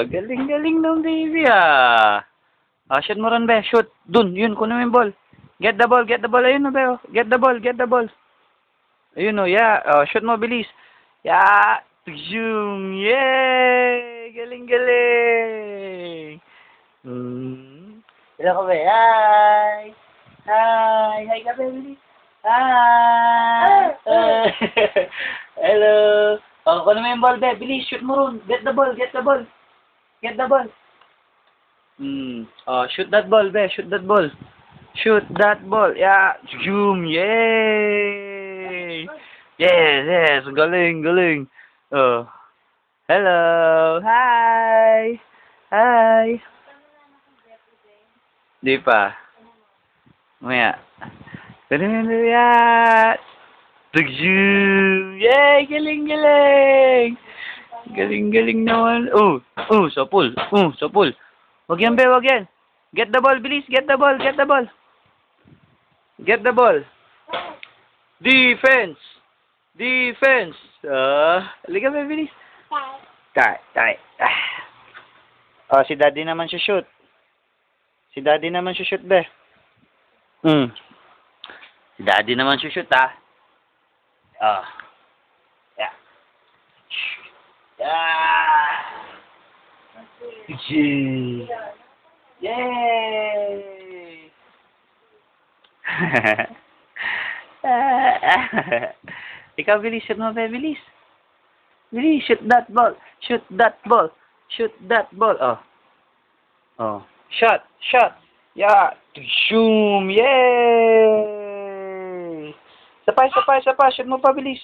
Galing-galing ng baby ah. Shoot mo ron, be. Shoot. Dun, yun, kunin mo yung ball. Get the ball, get the ball. Ayun na, be. Oh. Get the ball, get the ball. Ayun oh, yeah. Shoot mo, bilis. Yeah. Zoom. Yay! Galing-galing. Hello ka, be. Hi. Hi. Hi ka, be. Bilis. Hi. Hello. Kunin mo yung ball, be. Bilis, shoot mo ron. Get the ball, get the ball. Get the ball. Shoot that ball, be. Shoot that ball. Shoot that ball. Yeah. Zoom. Yay. Yes, yes. Galing, galing. Hello. Hi. Hi. Di pa. Maya. Yeah. Zoom. Yay. Galing, galing. Galing, galing naman. Sa pool. Sa pool. Wag yan, be, wag yan. Get the ball, bilis. Get the ball, get the ball. Get the ball. Defense. Defense. Halika, be, bilis. Tay. Si daddy naman shoot. Si daddy naman shoot, be. Si daddy naman shoot, ha. Yeah. Yay! Ikaw, bilis. Shoot mo, be. Bilis. Bilis. Shoot that ball. Shoot that ball. Shoot that ball. Shot. Shot. Yeah. Zoom. Yay! Sapay. Shoot mo pa, bilis.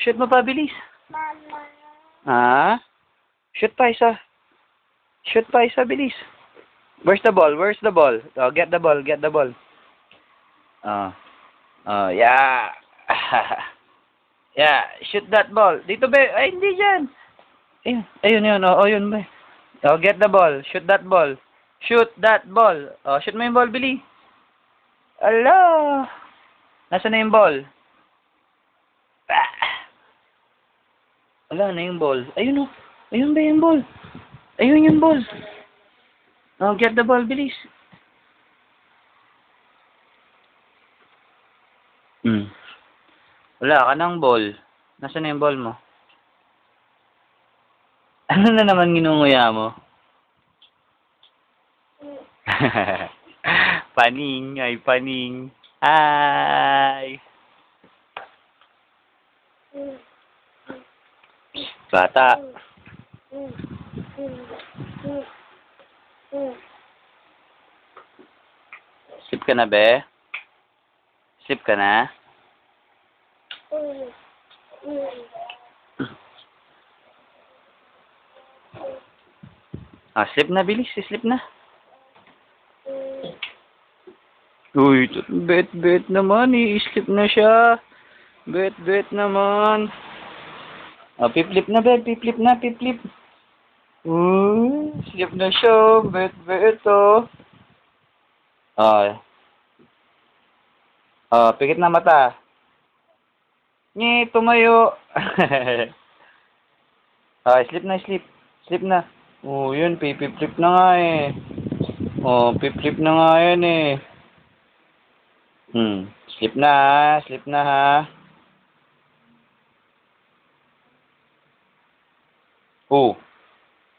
Shoot mo pa, bilis. Shoot pa isa. Shoot pa isa, bilis. Where's the ball? Where's the ball? Get the ball. Get the ball. Yeah. Yeah. Shoot that ball. Dito, be. Ay, hindi dyan. Ayun. Ayun, be. Get the ball. Shoot that ball. Shoot that ball. Shoot mo yung ball, Billy. Hello. Nasaan na yung ball? Wala na yung ball. Ayun o. Ayun ba yung ball? Ayun yung ball. Get the ball, bilis. Wala ka ng ball. Nasaan na yung ball mo? Ano na naman ginunguya mo? Paning. Ay, paning. Hi. Bata. Sleep ka na, be? Sleep ka na? Sleep na, bilis. Sleep na. Uy, bet naman. I-sleep na siya. Bet naman. Piplip na, be. Piplip. Sleep na siya. Bet, oh. Pikit na mata. Nye, tumayo. Sleep na. Sleep na. Yun. Piplip na nga eh. Piplip na nga yan eh. Sleep na, ha. Sleep na, ha.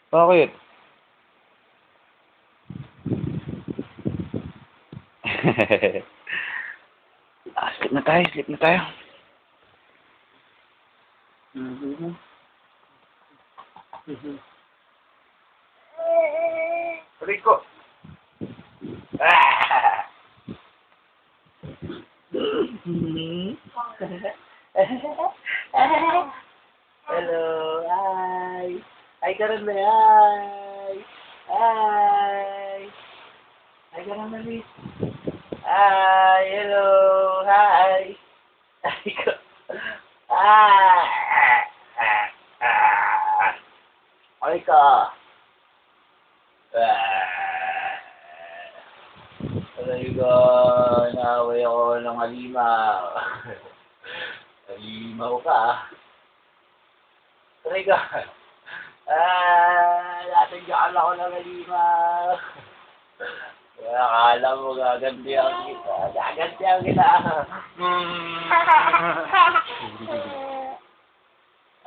Bakit? Sleep na tayo. Rico. Hello, hi. Hi ka rin ba? Hi. Hi ka rin ba, Liz? Hi, hello, hi. Hi ka. Hi ka. Talaga, naaway ako ng halimaw. Halimaw ka. Talaga. Natagyan ako ng halimaw. Kaya akala mo gagantihan kita. Gagantihan kita.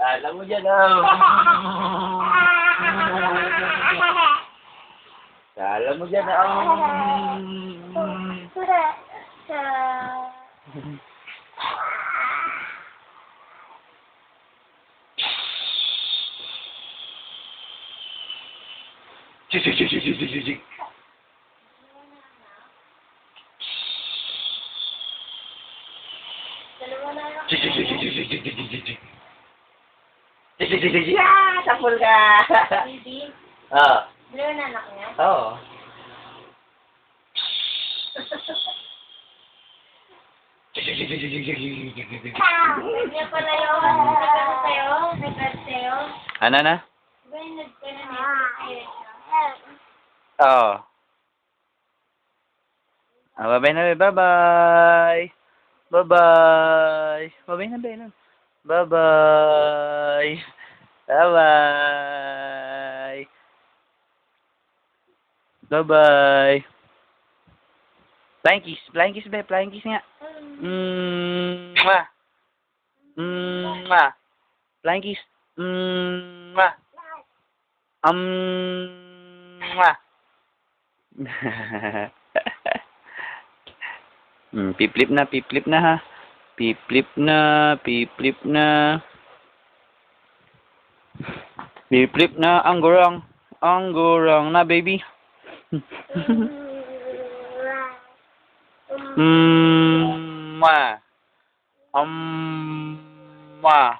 Alam mo dyan, Alam mo dyan, Sapul ka! Baby, Oo. dalawa na anak niya? Oo. Niya pala yun. Nagkano sa'yo? Nagkano sa'yo? Ano na? Diba yung nagkano niya? Oo. Bye-bye na, bye-bye. Bye-bye. Bye-bye na, bye-bye. Bye-bye. Bye-bye. Bye-bye. Flying kiss. Flying kiss, be. Flying kiss nga. Mwah. Mwah. Flying kiss. Mwah. Mwah. Piplip na ha. Piplip na. Piplip na ang gurang. Ang gurang na, baby. Mwah. Mwah.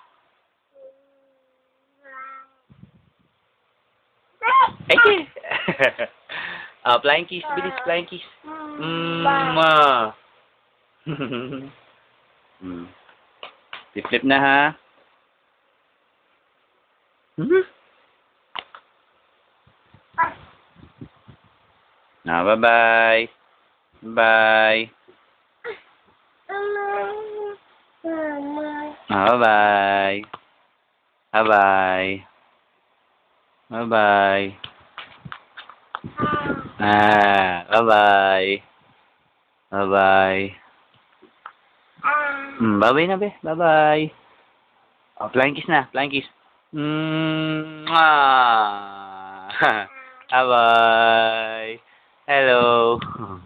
Ay! Flying kiss, bilis, flying kiss. Mwah. Piplip na ha. Bye-bye. Bye. Bye-bye. Bye-bye. Bye-bye. Bye-bye. Bye-bye. Bye-bye na, be. Bye-bye. Flying kiss na. Flying kiss. Bye-bye. Hello.